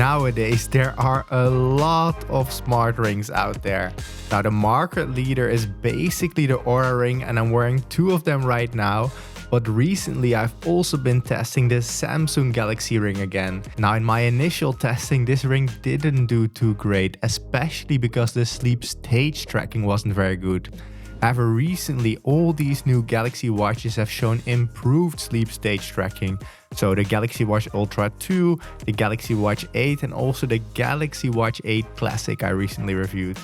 Nowadays, there are a lot of smart rings out there. Now, the market leader is basically the Aura Ring, and I'm wearing two of them right now. But recently, I've also been testing the Samsung Galaxy Ring again. Now, in my initial testing, this ring didn't do too great, especially because the sleep stage tracking wasn't very good. However, recently, all these new Galaxy watches have shown improved sleep stage tracking. So the Galaxy Watch Ultra 2, the Galaxy Watch 8, and also the Galaxy Watch 8 Classic I recently reviewed.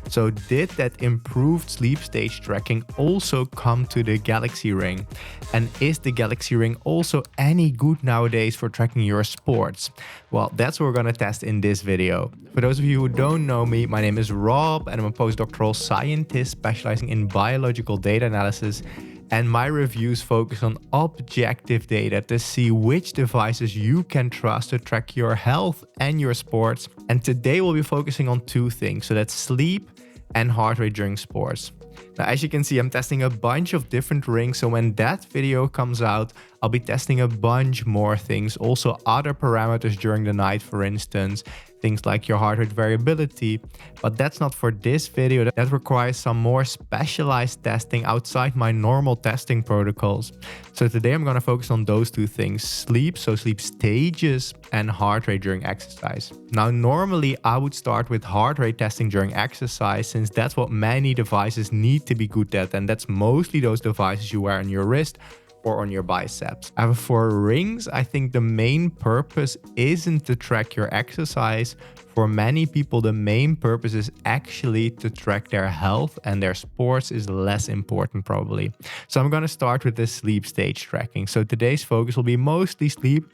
So did that improved sleep stage tracking also come to the Galaxy Ring? And is the Galaxy Ring also any good nowadays for tracking your sports? Well, that's what we're gonna test in this video. For those of you who don't know me, my name is Rob and I'm a postdoctoral scientist specializing in biological data analysis. And my reviews focus on objective data to see which devices you can trust to track your health and your sports. And today we'll be focusing on two things. So that's sleep and heart rate during sports. Now, as you can see, I'm testing a bunch of different rings. So when that video comes out, I'll be testing a bunch more things. Also other parameters during the night, for instance, things like your heart rate variability. But that's not for this video. That requires some more specialized testing outside my normal testing protocols. So today I'm going to focus on those two things: sleep, so sleep stages, and heart rate during exercise. Now, normally I would start with heart rate testing during exercise, since that's what many devices need to be good at, and that's mostly those devices you wear on your wrist or on your biceps. However, for rings, I think the main purpose isn't to track your exercise. For many people, the main purpose is actually to track their health, and their sports is less important probably. So I'm going to start with the sleep stage tracking. So today's focus will be mostly sleep,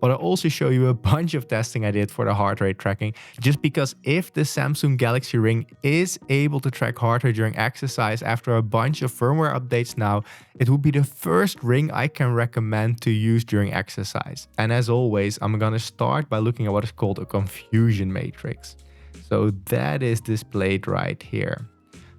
but I'll also show you a bunch of testing I did for the heart rate tracking, just because if the Samsung Galaxy Ring is able to track heart rate during exercise after a bunch of firmware updates now, it would be the first ring I can recommend to use during exercise. And as always, I'm gonna start by looking at what is called a confusion matrix. So that is displayed right here.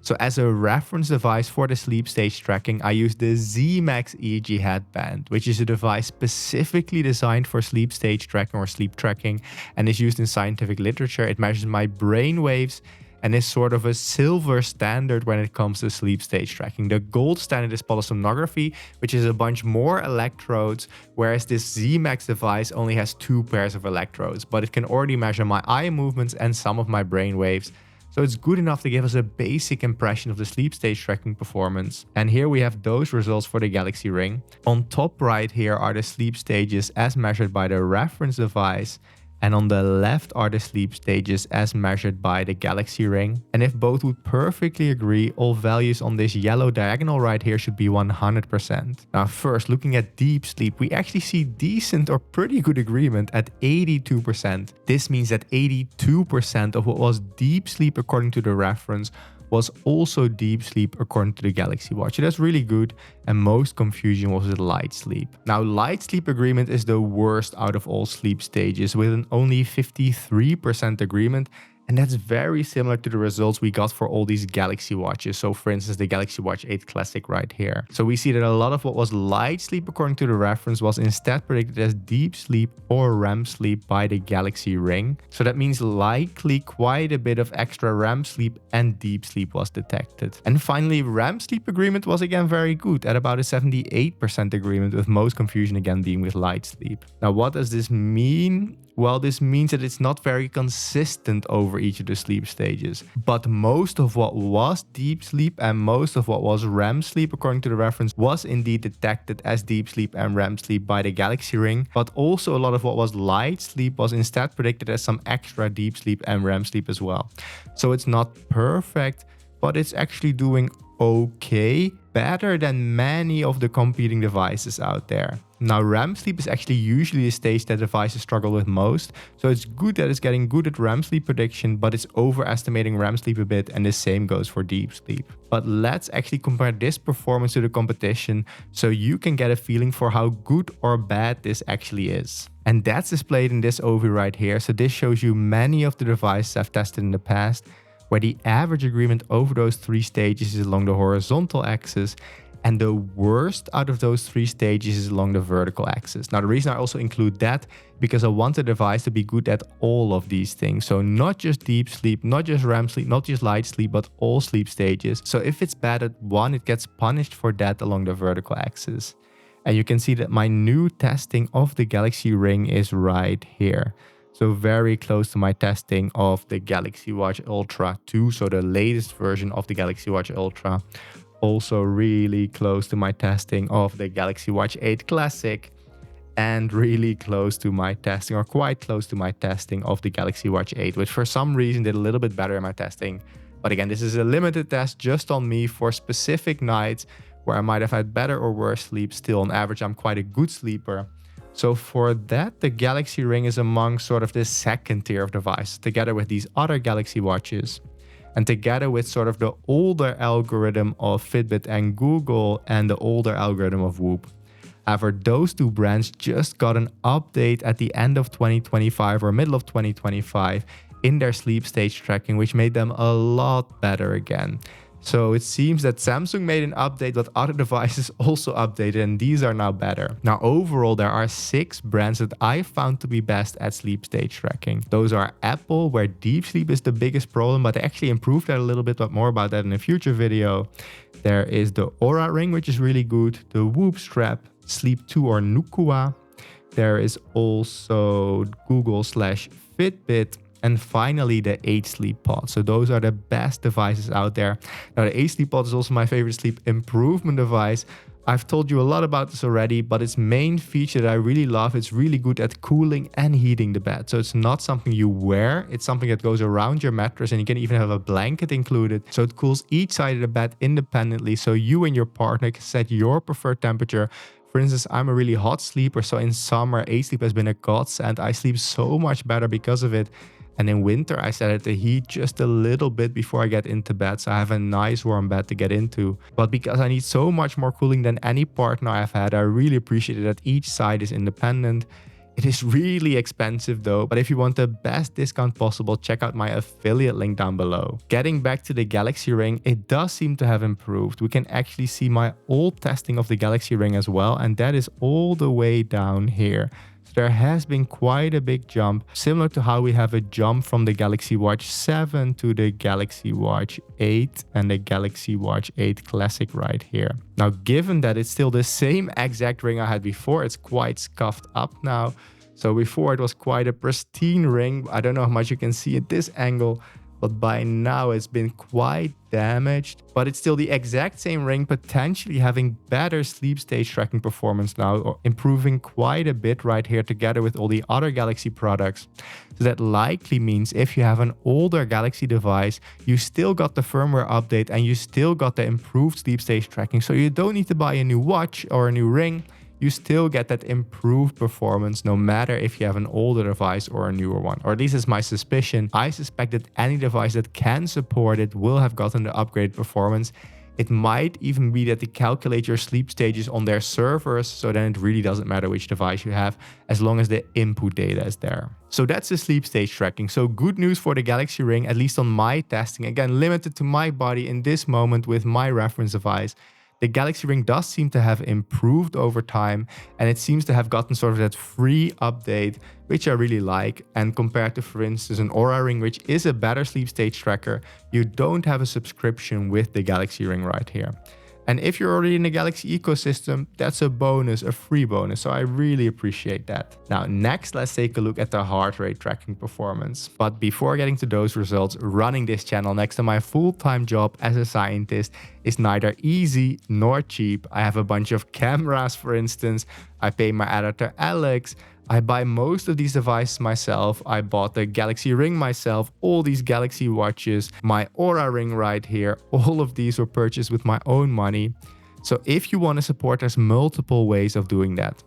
So as a reference device for the sleep stage tracking, I use the Z-Max EEG headband, which is a device specifically designed for sleep stage tracking or sleep tracking and is used in scientific literature. It measures my brain waves and is sort of a silver standard when it comes to sleep stage tracking. The gold standard is polysomnography, which is a bunch more electrodes, whereas this Z-Max device only has 2 pairs of electrodes, but it can already measure my eye movements and some of my brain waves. So it's good enough to give us a basic impression of the sleep stage tracking performance. And here we have those results for the Galaxy Ring. On top right here are the sleep stages as measured by the reference device. And on the left are the sleep stages as measured by the Galaxy Ring. And if both would perfectly agree, all values on this yellow diagonal right here should be 100%. Now first, looking at deep sleep, we actually see decent or pretty good agreement at 82%. This means that 82% of what was deep sleep according to the reference was also deep sleep according to the Galaxy Watch. So that's really good, and most confusion was with light sleep. Now, light sleep agreement is the worst out of all sleep stages with an only 53% agreement. And that's very similar to the results we got for all these Galaxy watches. So for instance, the Galaxy Watch 8 Classic right here. So we see that a lot of what was light sleep according to the reference was instead predicted as deep sleep or REM sleep by the Galaxy Ring. So that means likely quite a bit of extra REM sleep and deep sleep was detected. And finally, REM sleep agreement was again very good at about a 78% agreement, with most confusion again being with light sleep. Now, what does this mean? Well, this means that it's not very consistent over each of the sleep stages. But most of what was deep sleep and most of what was REM sleep according to the reference was indeed detected as deep sleep and REM sleep by the Galaxy Ring. But also a lot of what was light sleep was instead predicted as some extra deep sleep and REM sleep as well. So it's not perfect, but it's actually doing okay, better than many of the competing devices out there. Now, REM sleep is actually usually the stage that devices struggle with most, so it's good that it's getting good at REM sleep prediction, but it's overestimating REM sleep a bit, and the same goes for deep sleep. But let's actually compare this performance to the competition so you can get a feeling for how good or bad this actually is. And that's displayed in this overview right here. So this shows you many of the devices I've tested in the past, where the average agreement over those 3 stages is along the horizontal axis, And the worst out of those 3 stages is along the vertical axis. Now, the reason I also include that, because I want the device to be good at all of these things. So not just deep sleep, not just REM sleep, not just light sleep, but all sleep stages. So if it's bad at one, it gets punished for that along the vertical axis. And you can see that my new testing of the Galaxy Ring is right here. So very close to my testing of the Galaxy Watch Ultra 2, so the latest version of the Galaxy Watch Ultra. Also really close to my testing of the Galaxy Watch 8 Classic, and really close to my testing, or quite close to my testing of the Galaxy Watch 8, which for some reason did a little bit better in my testing. But again, this is a limited test just on me for specific nights where I might have had better or worse sleep. Still, on average, I'm quite a good sleeper. So for that, the Galaxy Ring is among sort of the second tier of devices, together with these other Galaxy Watches. And together with sort of the older algorithm of Fitbit and Google and the older algorithm of Whoop. However, those 2 brands just got an update at the end of 2025 or middle of 2025 in their sleep stage tracking, which made them a lot better again. So it seems that Samsung made an update, but other devices also updated, and these are now better. Now, overall, there are 6 brands that I found to be best at sleep stage tracking. Those are Apple, where deep sleep is the biggest problem, but they actually improved that a little bit, but more about that in a future video. There is the Oura Ring, which is really good. The Whoop Strap, Sleep 2 or Nukua. There is also Google/Fitbit. And finally, the 8 Sleep Pod. So those are the best devices out there. Now, the 8 Sleep Pod is also my favorite sleep improvement device. I've told you a lot about this already, but its main feature that I really love, it's really good at cooling and heating the bed. So it's not something you wear, it's something that goes around your mattress, and you can even have a blanket included. So it cools each side of the bed independently, so you and your partner can set your preferred temperature. For instance, I'm a really hot sleeper, so in summer, 8 Sleep has been a godsend. I sleep so much better because of it. And in winter, I set it to heat just a little bit before I get into bed, so I have a nice warm bed to get into. But because I need so much more cooling than any partner I've had, I really appreciate that each side is independent. It is really expensive though, but if you want the best discount possible, check out my affiliate link down below. Getting back to the Galaxy Ring, it does seem to have improved. We can actually see my old testing of the Galaxy Ring as well, and that is all the way down here. There has been quite a big jump, similar to how we have a jump from the Galaxy Watch 7 to the Galaxy Watch 8 and the Galaxy Watch 8 Classic right here. Now, given that it's still the same exact ring I had before, it's quite scuffed up now. So before it was quite a pristine ring. I don't know how much you can see at this angle, but by now it's been quite damaged. But it's still the exact same ring, potentially having better sleep stage tracking performance now, or improving quite a bit right here together with all the other Galaxy products. So that likely means if you have an older Galaxy device, you still got the firmware update and you still got the improved sleep stage tracking. So you don't need to buy a new watch or a new ring. You still get that improved performance no matter if you have an older device or a newer one. Or at least it's my suspicion. I suspect that any device that can support it will have gotten the upgraded performance. It might even be that they calculate your sleep stages on their servers, so then it really doesn't matter which device you have as long as the input data is there. So that's the sleep stage tracking. So good news for the Galaxy Ring, at least on my testing. Again, limited to my body in this moment with my reference device. The Galaxy Ring does seem to have improved over time, and it seems to have gotten sort of that free update, which I really like. And compared to, for instance, an Oura Ring, which is a better sleep stage tracker, you don't have a subscription with the Galaxy Ring right here. And if you're already in the Galaxy ecosystem, that's a bonus, a free bonus. So I really appreciate that. Now, next, let's take a look at the heart rate tracking performance. But before getting to those results, running this channel next to my full-time job as a scientist is neither easy nor cheap. I have a bunch of cameras, for instance. I pay my editor, Alex. I buy most of these devices myself. I bought the Galaxy Ring myself, all these Galaxy watches, my Oura Ring right here. All of these were purchased with my own money. So if you want to support, there's multiple ways of doing that.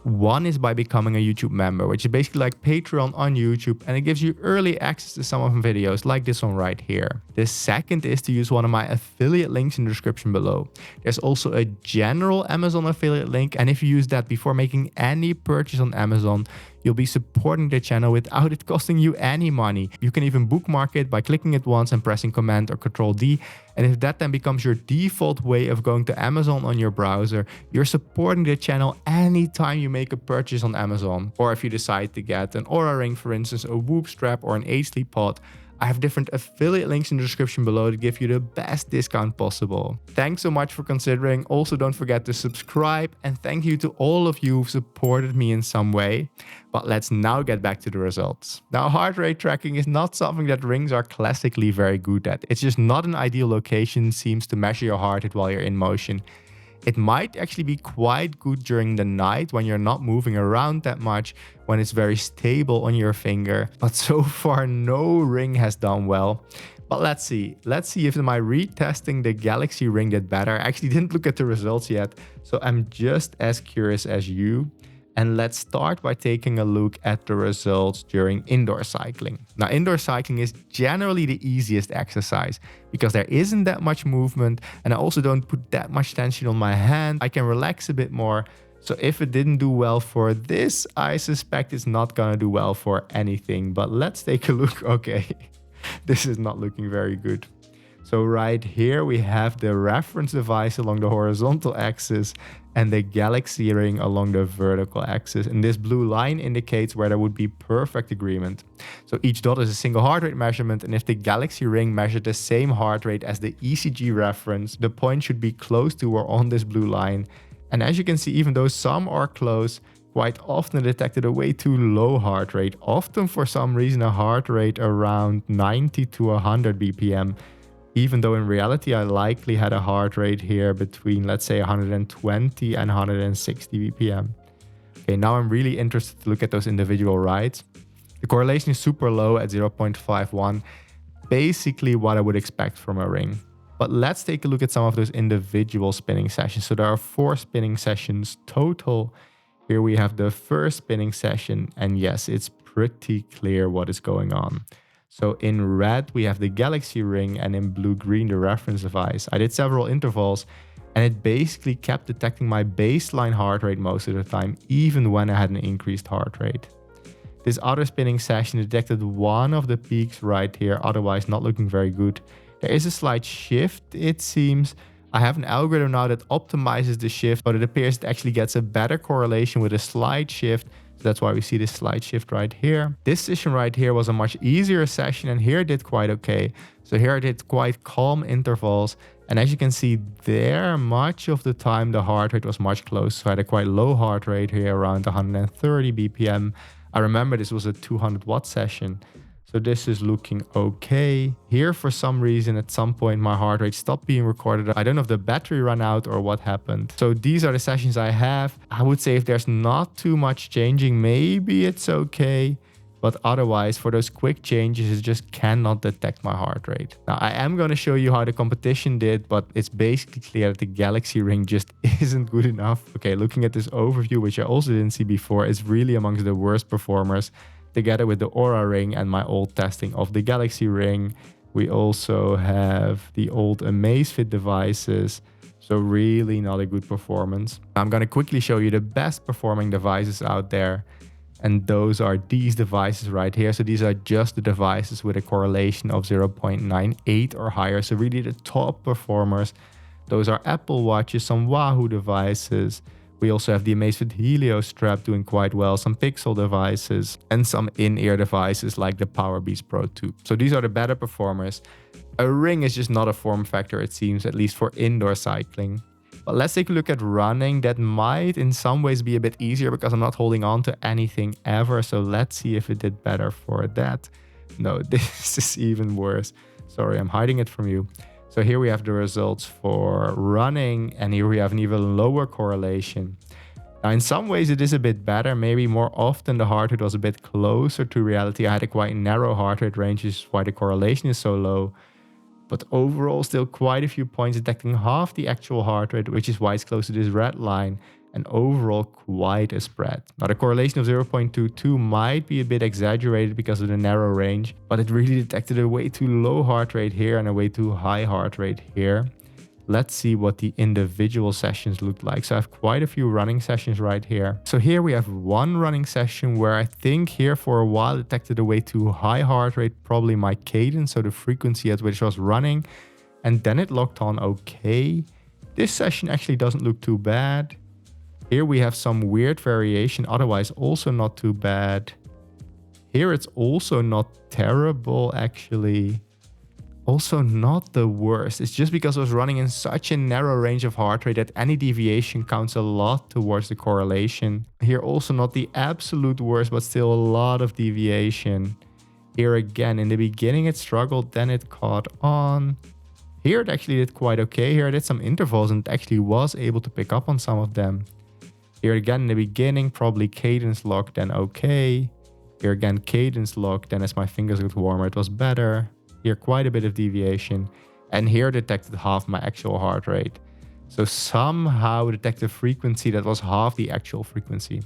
One is by becoming a YouTube member, which is basically like Patreon on YouTube, and it gives you early access to some of my videos like this one right here. The second is to use one of my affiliate links in the description below. There's also a general Amazon affiliate link, and if you use that before making any purchase on Amazon, you'll be supporting the channel without it costing you any money. You can even bookmark it by clicking it once and pressing Command or Control D. And if that then becomes your default way of going to Amazon on your browser, you're supporting the channel anytime you make a purchase on Amazon. Or if you decide to get an Oura ring, for instance, a Whoop strap or an H-Sleep pod, I have different affiliate links in the description below to give you the best discount possible. Thanks so much for considering. Also, don't forget to subscribe, and thank you to all of you who've supported me in some way. But let's now get back to the results. Now, heart rate tracking is not something that rings are classically very good at. It's just not an ideal location, seems to measure your heart rate while you're in motion. It might actually be quite good during the night when you're not moving around that much, when it's very stable on your finger. But so far, no ring has done well. But let's see. Let's see if my retesting the Galaxy ring did better. I actually didn't look at the results yet, so I'm just as curious as you. And let's start by taking a look at the results during indoor cycling. Now, indoor cycling is generally the easiest exercise because there isn't that much movement, and I also don't put that much tension on my hand. I can relax a bit more. So if it didn't do well for this, I suspect it's not gonna do well for anything. But let's take a look. Okay, this is not looking very good. So right here we have the reference device along the horizontal axis and the Galaxy ring along the vertical axis. And this blue line indicates where there would be perfect agreement. So each dot is a single heart rate measurement, and if the Galaxy ring measured the same heart rate as the ECG reference, the point should be close to or on this blue line. And as you can see, even though some are close, quite often detected a way too low heart rate, often for some reason a heart rate around 90 to 100 BPM. Even though in reality, I likely had a heart rate here between, let's say, 120 and 160 BPM. Okay, now I'm really interested to look at those individual rides. The correlation is super low at 0.51, basically what I would expect from a ring. But let's take a look at some of those individual spinning sessions. So there are 4 spinning sessions total. Here we have the first spinning session, and yes, it's pretty clear what is going on. So in red, we have the Galaxy ring, and in blue-green, the reference device. I did several intervals, and it basically kept detecting my baseline heart rate most of the time, even when I had an increased heart rate. This other spinning session detected one of the peaks right here, otherwise not looking very good. There is a slight shift, it seems. I have an algorithm now that optimizes the shift, but it appears it actually gets a better correlation with a slight shift. So that's why we see this slight shift right here. This session right here was a much easier session, and here I did quite okay. So here I did quite calm intervals. And as you can see there, much of the time the heart rate was much closer. So I had a quite low heart rate here, around 130 BPM. I remember this was a 200 watt session. So this is looking okay. Here, for some reason, at some point, my heart rate stopped being recorded. I don't know if the battery ran out or what happened. So these are the sessions I have. I would say if there's not too much changing, maybe it's okay. But otherwise, for those quick changes, it just cannot detect my heart rate. Now, I am going to show you how the competition did, but it's basically clear that the Galaxy ring just isn't good enough. Okay, looking at this overview, which I also didn't see before, it's really amongst the worst performers. Together with the Oura ring and my old testing of the Galaxy ring. We also have the old Amazfit devices. So really not a good performance. I'm going to quickly show you the best performing devices out there. And those are these devices right here. So these are just the devices with a correlation of 0.98 or higher. So really the top performers. Those are Apple Watches, some Wahoo devices. We also have the Amazfit Helio strap doing quite well, some Pixel devices, and some in-ear devices like the Powerbeats Pro 2. So these are the better performers. A ring is just not a form factor, it seems, at least for indoor cycling. But let's take a look at running. That might in some ways be a bit easier because I'm not holding on to anything ever. So let's see if it did better for that. No, this is even worse. Sorry, I'm hiding it from you. So here we have the results for running, and here we have an even lower correlation. Now, in some ways it is a bit better. Maybe more often the heart rate was a bit closer to reality. I had a quite narrow heart rate range, which is why the correlation is so low. But overall, still quite a few points detecting half the actual heart rate, which is why it's close to this red line. And overall, quite a spread. Now, the correlation of 0.22 might be a bit exaggerated because of the narrow range, but it really detected a way too low heart rate here and a way too high heart rate here. Let's see what the individual sessions look like. So I have quite a few running sessions right here. So here we have one running session where I think here for a while detected a way too high heart rate, probably my cadence, so the frequency at which I was running, and then it locked on okay. This session actually doesn't look too bad. Here we have some weird variation, otherwise also not too bad. Here it's also not terrible actually. Also not the worst. It's just because I was running in such a narrow range of heart rate that any deviation counts a lot towards the correlation. Here also not the absolute worst, but still a lot of deviation. Here again, in the beginning it struggled, then it caught on. Here it actually did quite okay. Here I did some intervals and actually was able to pick up on some of them. Here again, in the beginning, probably cadence lock, then okay. Here again, cadence lock, then as my fingers got warmer, it was better. Here quite a bit of deviation, and here detected half my actual heart rate. So somehow detected frequency that was half the actual frequency.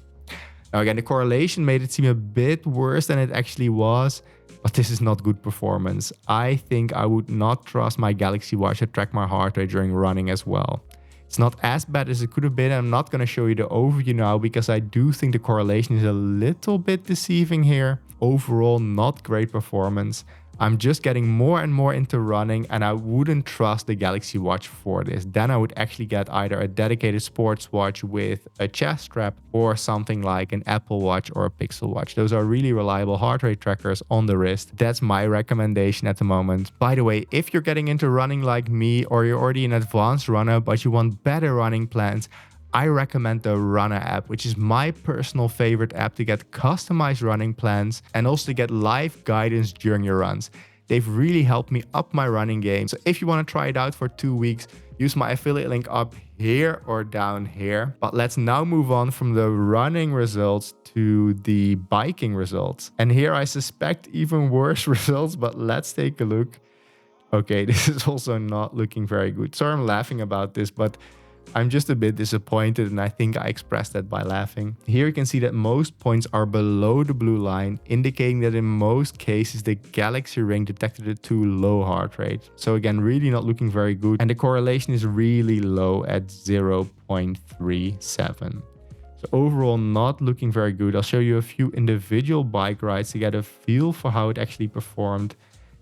Now again, the correlation made it seem a bit worse than it actually was, but this is not good performance. I think I would not trust my Galaxy Watch to track my heart rate during running as well. It's not as bad as it could have been. I'm not going to show you the overview now because I do think the correlation is a little bit deceiving here. Overall, not great performance. I'm just getting more and more into running, and I wouldn't trust the Galaxy Watch for this. Then I would actually get either a dedicated sports watch with a chest strap or something like an Apple Watch or a Pixel Watch. Those are really reliable heart rate trackers on the wrist. That's my recommendation at the moment. By the way, if you're getting into running like me, or you're already an advanced runner but you want better running plans, I recommend the Runner app, which is my personal favorite app to get customized running plans and also to get live guidance during your runs. They've really helped me up my running game. So if you want to try it out for 2 weeks, use my affiliate link up here or down here. But let's now move on from the running results to the biking results. And here I suspect even worse results, but let's take a look. Okay, this is also not looking very good. Sorry I'm laughing about this, but I'm just a bit disappointed, and I think I expressed that by laughing. Here you can see that most points are below the blue line, indicating that in most cases the Galaxy Ring detected a too low heart rate. So again, really not looking very good, and the correlation is really low at 0.37. So overall not looking very good. I'll show you a few individual bike rides to get a feel for how it actually performed.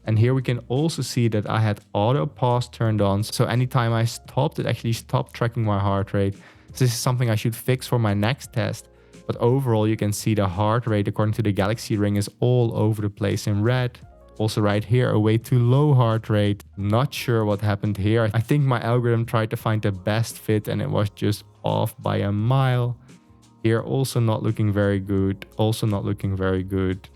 And here we can also see that I had auto pause turned on. So anytime I stopped, it actually stopped tracking my heart rate. So this is something I should fix for my next test. But overall, you can see the heart rate according to the Galaxy Ring is all over the place in red. Also right here, a way too low heart rate. Not sure what happened here. I think my algorithm tried to find the best fit and it was just off by a mile. Here also not looking very good. Also not looking very good.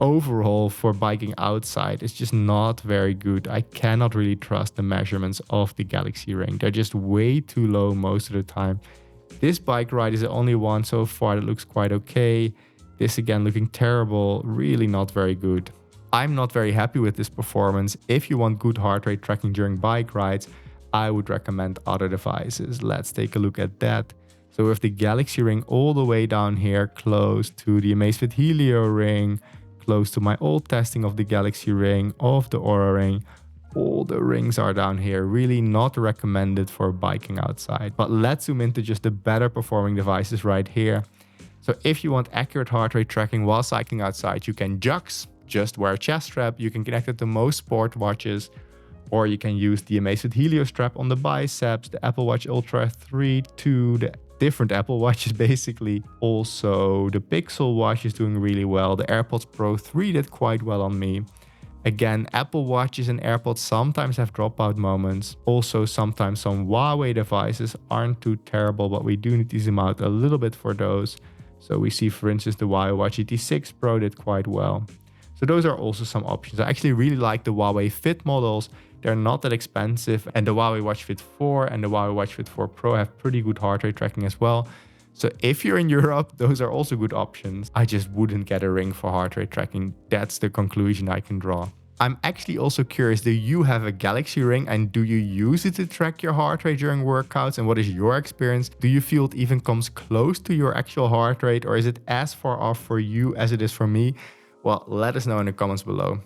Overall, for biking outside, it's just not very good. I cannot really trust the measurements of the Galaxy Ring. They're just way too low most of the time. This bike ride is the only one so far that looks quite okay. This again looking terrible, really not very good. I'm not very happy with this performance. If you want good heart rate tracking during bike rides, I would recommend other devices. Let's take a look at that. So with the Galaxy Ring all the way down here, close to the Amazfit Helio Ring, close to my old testing of the Galaxy Ring, of the Aura Ring. All the rings are down here, really not recommended for biking outside. But let's zoom into just the better performing devices right here. So if you want accurate heart rate tracking while cycling outside, you can just wear a chest strap. You can connect it to most sport watches, or you can use the Amazfit Helio strap on the biceps, the Apple Watch Ultra 3, 2, the different Apple Watches basically. Also, the Pixel Watch is doing really well. The AirPods Pro 3 did quite well on me. Again, Apple Watches and AirPods sometimes have dropout moments. Also, sometimes some Huawei devices aren't too terrible, but we do need to zoom out a little bit for those. So we see, for instance, the Huawei Watch GT6 Pro did quite well. So those are also some options. I actually really like the Huawei Fit models. They're not that expensive, and the Huawei Watch Fit 4 and the Huawei Watch Fit 4 Pro have pretty good heart rate tracking as well. So if you're in Europe, those are also good options. I just wouldn't get a ring for heart rate tracking. That's the conclusion I can draw. I'm actually also curious, do you have a Galaxy Ring and do you use it to track your heart rate during workouts? And what is your experience? Do you feel it even comes close to your actual heart rate, or is it as far off for you as it is for me? Well, let us know in the comments below.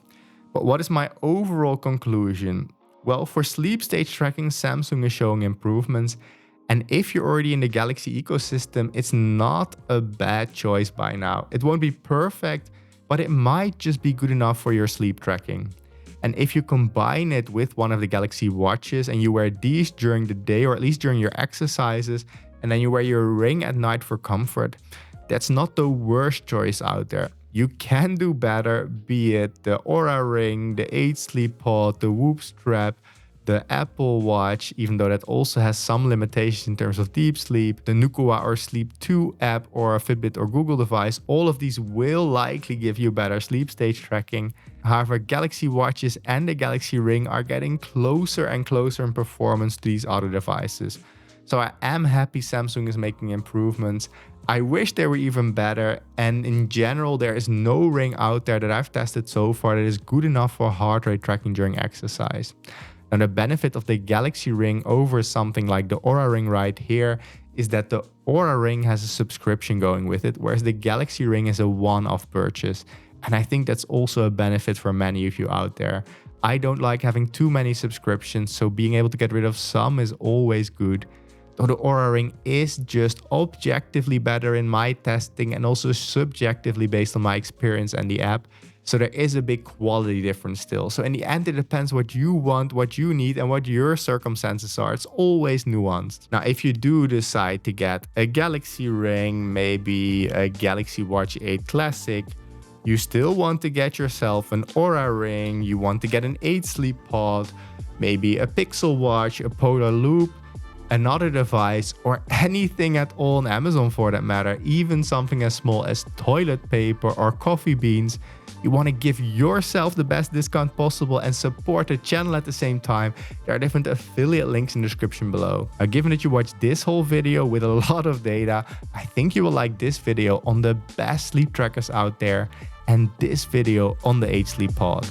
But what is my overall conclusion? Well, for sleep stage tracking, Samsung is showing improvements. And if you're already in the Galaxy ecosystem, it's not a bad choice by now. It won't be perfect, but it might just be good enough for your sleep tracking. And if you combine it with one of the Galaxy watches and you wear these during the day or at least during your exercises, and then you wear your ring at night for comfort, that's not the worst choice out there. You can do better, be it the Oura Ring, the 8 Sleep Pod, the Whoop Strap, the Apple Watch, even though that also has some limitations in terms of deep sleep, the Nukua or Sleep 2 app or a Fitbit or Google device. All of these will likely give you better sleep stage tracking. However, Galaxy watches and the Galaxy Ring are getting closer and closer in performance to these other devices. So I am happy Samsung is making improvements. I wish they were even better, and in general there is no ring out there that I've tested so far that is good enough for heart rate tracking during exercise. Now, the benefit of the Galaxy Ring over something like the Oura Ring right here is that the Oura Ring has a subscription going with it, whereas the Galaxy Ring is a one-off purchase. And I think that's also a benefit for many of you out there. I don't like having too many subscriptions, so being able to get rid of some is always good. Though the Oura Ring is just objectively better in my testing and also subjectively based on my experience and the app. So there is a big quality difference still. So in the end, it depends what you want, what you need, and what your circumstances are. It's always nuanced. Now, if you do decide to get a Galaxy Ring, maybe a Galaxy Watch 8 Classic, you still want to get yourself an Oura Ring, you want to get an 8 Sleep Pod, maybe a Pixel Watch, a Polar Loop, another device, or anything at all on Amazon for that matter, even something as small as toilet paper or coffee beans. You want to give yourself the best discount possible and support the channel at the same time. There are different affiliate links in the description below. Now, given that you watched this whole video with a lot of data, I think you will like this video on the best sleep trackers out there and this video on the 8 Sleep Pod.